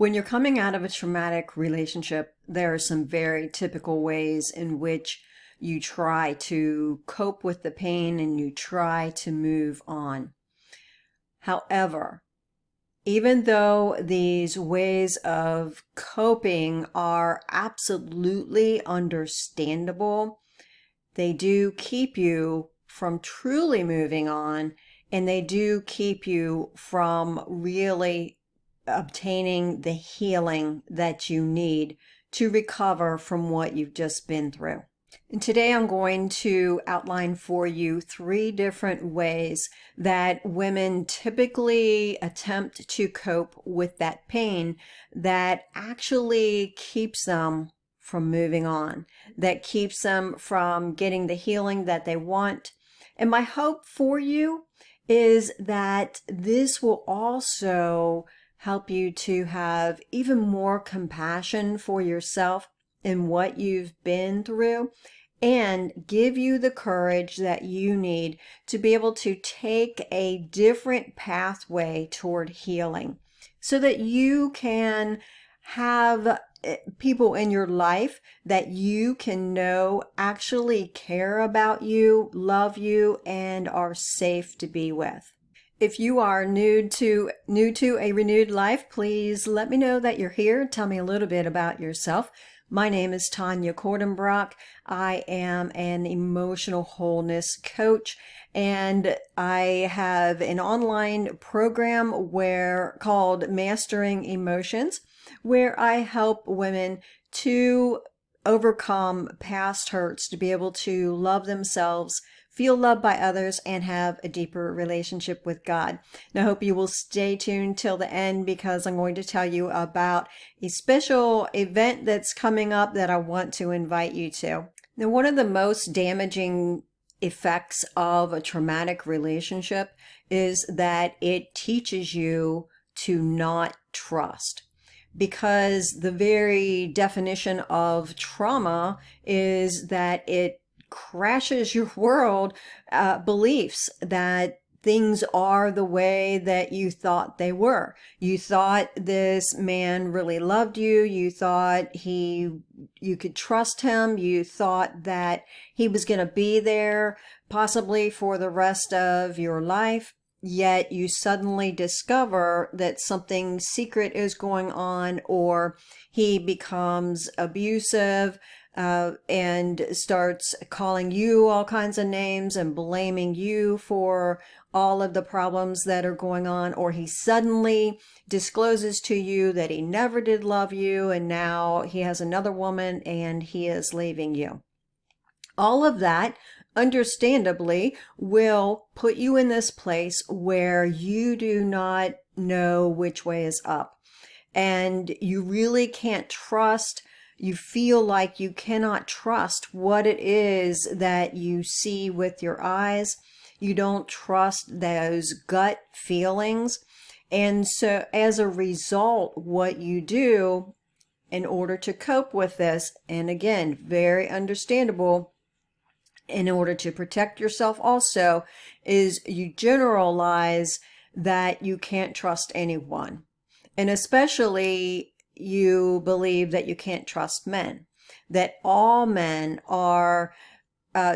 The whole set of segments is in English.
When you're coming out of a traumatic relationship, there are some very typical ways in which you try to cope with the pain and you try to move on. However, even though these ways of coping are absolutely understandable, they do keep you from truly moving on, and they do keep you from really obtaining the healing that you need to recover from what you've just been through. And today I'm going to outline for you 3 different ways that women typically attempt to cope with that pain that actually keeps them from moving on, that keeps them from getting the healing that they want. And my hope for you is that this will also help you to have even more compassion for yourself and what you've been through, and give you the courage that you need to be able to take a different pathway toward healing so that you can have people in your life that you can know actually care about you, love you, and are safe to be with. If you are new to a renewed life, please let me know that you're here. Tell me a little bit about yourself. My name is Tanya Cordenbrock. I am an emotional wholeness coach, and I have an online program called Mastering Emotions, where I help women to overcome past hurts, to be able to love themselves, feel loved by others, and have a deeper relationship with God. And I hope you will stay tuned till the end, because I'm going to tell you about a special event that's coming up that I want to invite you to. Now, one of the most damaging effects of a traumatic relationship is that it teaches you to not trust. Because the very definition of trauma is that it crashes your world beliefs that things are the way that you thought they were. You thought this man really loved you. You thought you could trust him. You thought that he was going to be there possibly for the rest of your life. Yet you suddenly discover that something secret is going on, or he becomes abusive and starts calling you all kinds of names and blaming you for all of the problems that are going on, or he suddenly discloses to you that he never did love you and now he has another woman and he is leaving you. All of that, understandably, will put you in this place where you do not know which way is up. And you really can't trust. You feel like you cannot trust what it is that you see with your eyes. You don't trust those gut feelings. And so as a result, what you do in order to cope with this, and again, very understandable, in order to protect yourself also, is you generalize that you can't trust anyone. And especially you believe that you can't trust men, that all men are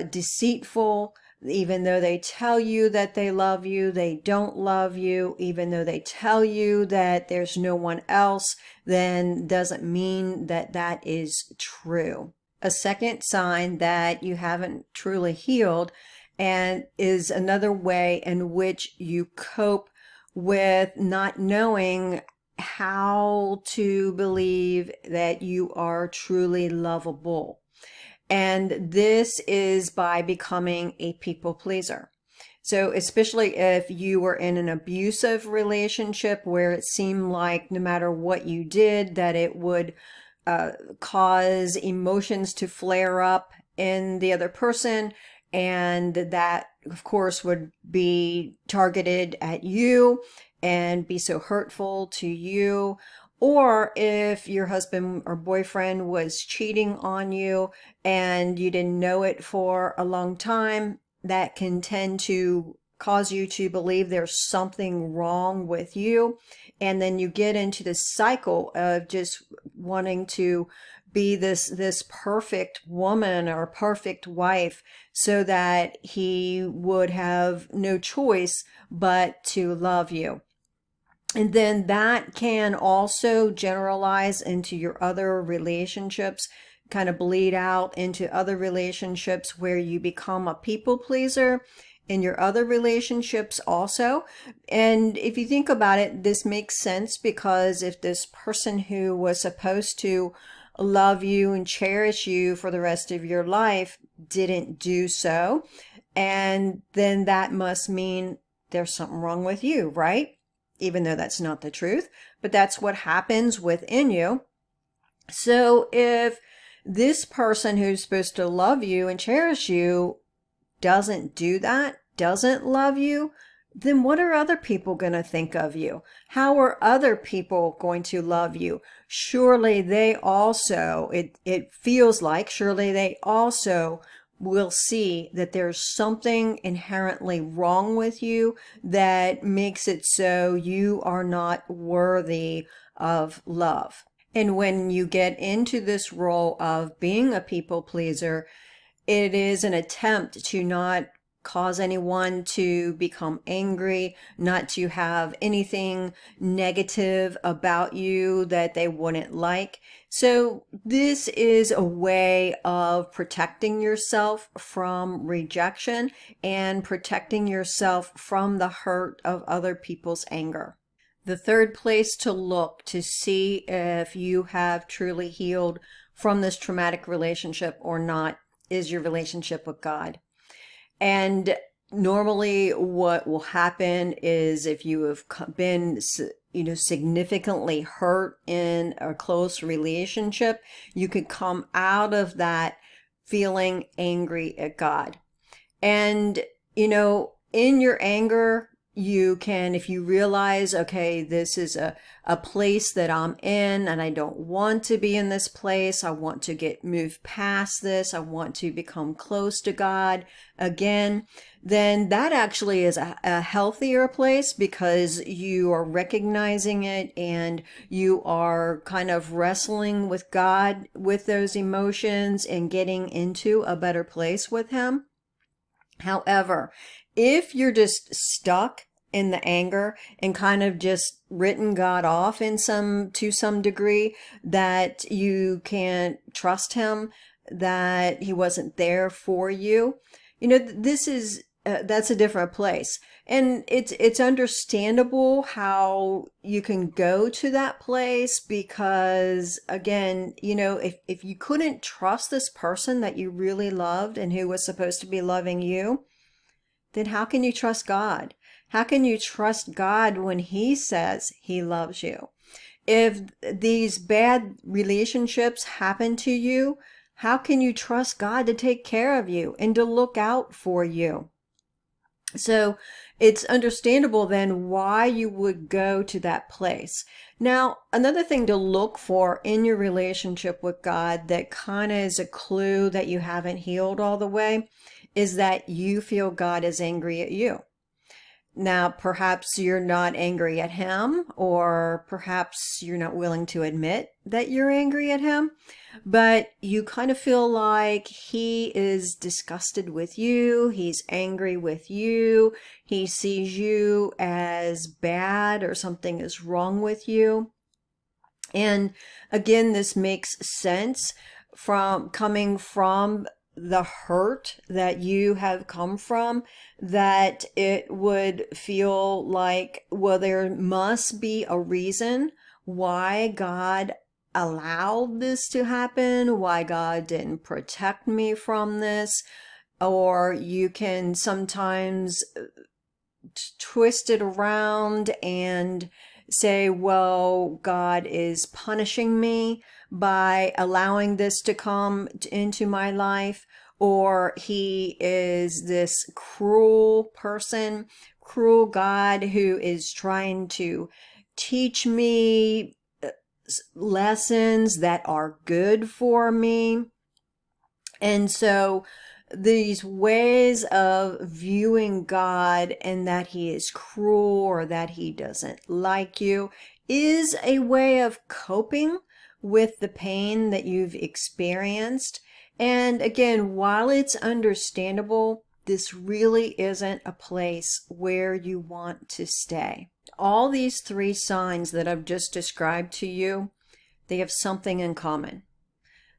deceitful. Even though they tell you that they love you, they don't love you. Even though they tell you that there's no one else, then doesn't mean that that is true. A second sign that you haven't truly healed, and is another way in which you cope with not knowing how to believe that you are truly lovable. And this is by becoming a people pleaser. So especially if you were in an abusive relationship where it seemed like no matter what you did, that it would cause emotions to flare up in the other person, and that of course would be targeted at you and be so hurtful to you. Or if your husband or boyfriend was cheating on you and you didn't know it for a long time, that can tend to cause you to believe there's something wrong with you. And then you get into this cycle of just wanting to be this perfect woman or perfect wife so that he would have no choice but to love you. And then that can also generalize into your other relationships, kind of bleed out into other relationships where you become a people pleaser in your other relationships also. And if you think about it, this makes sense, because if this person who was supposed to love you and cherish you for the rest of your life didn't do so, and then that must mean there's something wrong with you, right? Even though that's not the truth, but that's what happens within you. So if this person who's supposed to love you and cherish you doesn't do that, doesn't love you, then what are other people going to think of you? How are other people going to love you? Surely they also, it feels like, surely they also will see that there's something inherently wrong with you that makes it so you are not worthy of love. And when you get into this role of being a people pleaser, it is an attempt to not cause anyone to become angry, not to have anything negative about you that they wouldn't like. So this is a way of protecting yourself from rejection and protecting yourself from the hurt of other people's anger. The third place to look to see if you have truly healed from this traumatic relationship or not is your relationship with God. And normally what will happen is, if you have been, significantly hurt in a close relationship, you can come out of that feeling angry at God. And, in your anger, you can, if you realize, okay, this is a place that I'm in and I don't want to be in this place. I want to move past this. I want to become close to God again. Then that actually is a healthier place, because you are recognizing it and you are kind of wrestling with God with those emotions and getting into a better place with Him. However, if you're just stuck in the anger and kind of just written God off to some degree, that you can't trust Him, that He wasn't there for you, this is that's a different place. And it's understandable how you can go to that place, because again, if you couldn't trust this person that you really loved and who was supposed to be loving you, then how can you trust God? How can you trust God when He says He loves you? If these bad relationships happen to you, how can you trust God to take care of you and to look out for you? So it's understandable then why you would go to that place. Now, another thing to look for in your relationship with God that kind of is a clue that you haven't healed all the way is that you feel God is angry at you. Now, perhaps you're not angry at Him, or perhaps you're not willing to admit that you're angry at Him, but you kind of feel like He is disgusted with you. He's angry with you. He sees you as bad, or something is wrong with you. And again, this makes sense coming from the hurt that you have come from, that it would feel like, well, there must be a reason why God allowed this to happen, why God didn't protect me from this. Or you can sometimes twist it around and say, well, God is punishing me by allowing this to come into my life, or He is this cruel person, cruel God who is trying to teach me lessons that are good for me. And so these ways of viewing God and that he is cruel or that he doesn't like you is a way of coping with the pain that you've experienced. And again, while it's understandable, this really isn't a place where you want to stay. All these three signs that I've just described to you, they have something in common.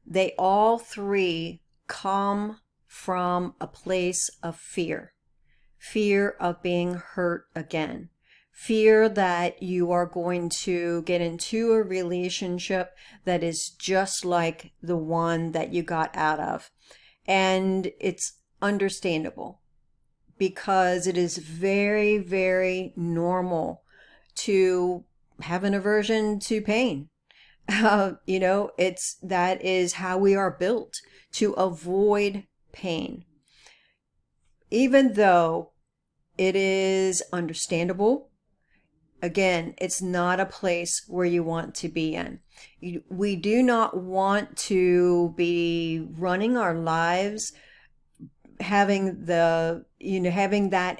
They all three come from a place of fear. Fear of being hurt again. Fear that you are going to get into a relationship that is just like the one that you got out of. And it's understandable because it is very, very normal to have an aversion to pain. That is how we are built, to avoid pain. Even though it is understandable, again, it's not a place where you want to be in. We do not want to be running our lives having that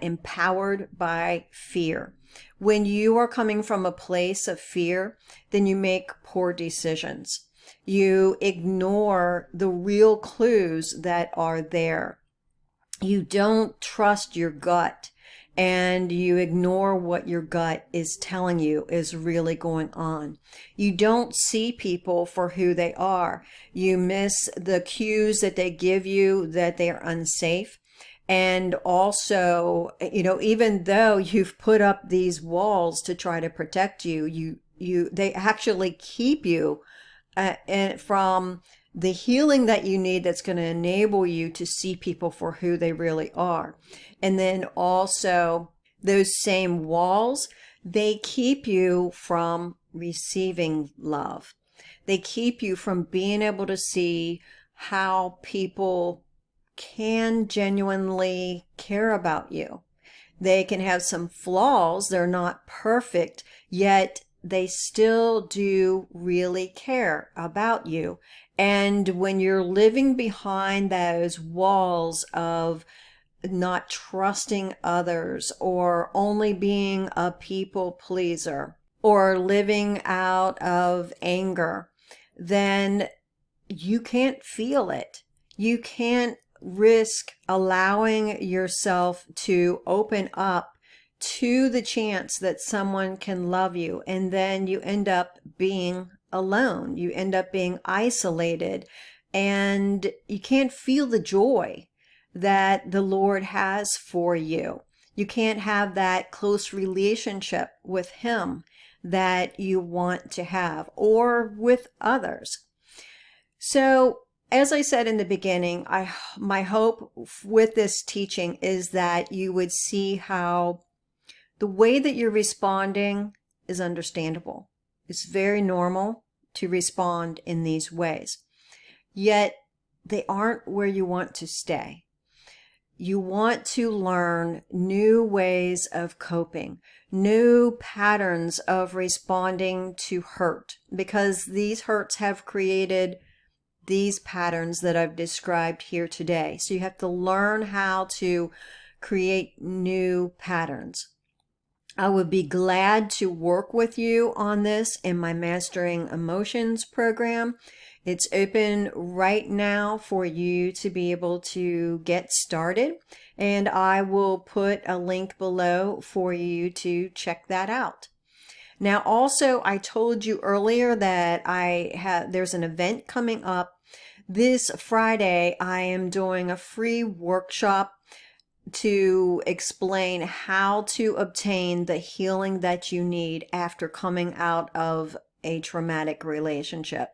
empowered by fear. When you are coming from a place of fear, then you make poor decisions. You ignore the real clues that are there. You don't trust your gut, and you ignore what your gut is telling you is really going on. You don't see people for who they are. You miss the cues that they give you that they are unsafe. And also, even though you've put up these walls to try to protect you, they actually keep you from the healing that you need that's going to enable you to see people for who they really are. And then also, those same walls, they keep you from receiving love. They keep you from being able to see how people can genuinely care about you. They can have some flaws. They're not perfect, yet they still do really care about you. And when you're living behind those walls of not trusting others, or only being a people pleaser, or living out of anger, then you can't feel it. You can't risk allowing yourself to open up to the chance that someone can love you, and then you end up being alone. You end up being isolated, and you can't feel the joy that the Lord has for you. You can't have that close relationship with Him that you want to have, or with others. So, as I said in the beginning, my hope with this teaching is that you would see how the way that you're responding is understandable. It's very normal to respond in these ways. Yet, they aren't where you want to stay. You want to learn new ways of coping, new patterns of responding to hurt, because these hurts have created these patterns that I've described here today. So you have to learn how to create new patterns. I would be glad to work with you on this in my Mastering Emotions program. It's open right now for you to be able to get started, and I will put a link below for you to check that out. Now, also, I told you earlier that there's an event coming up. This Friday, I am doing a free workshop to explain how to obtain the healing that you need after coming out of a traumatic relationship.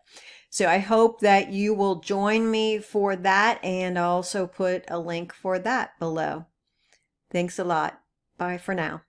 So I hope that you will join me for that, and I'll also put a link for that below. Thanks a lot. Bye for now.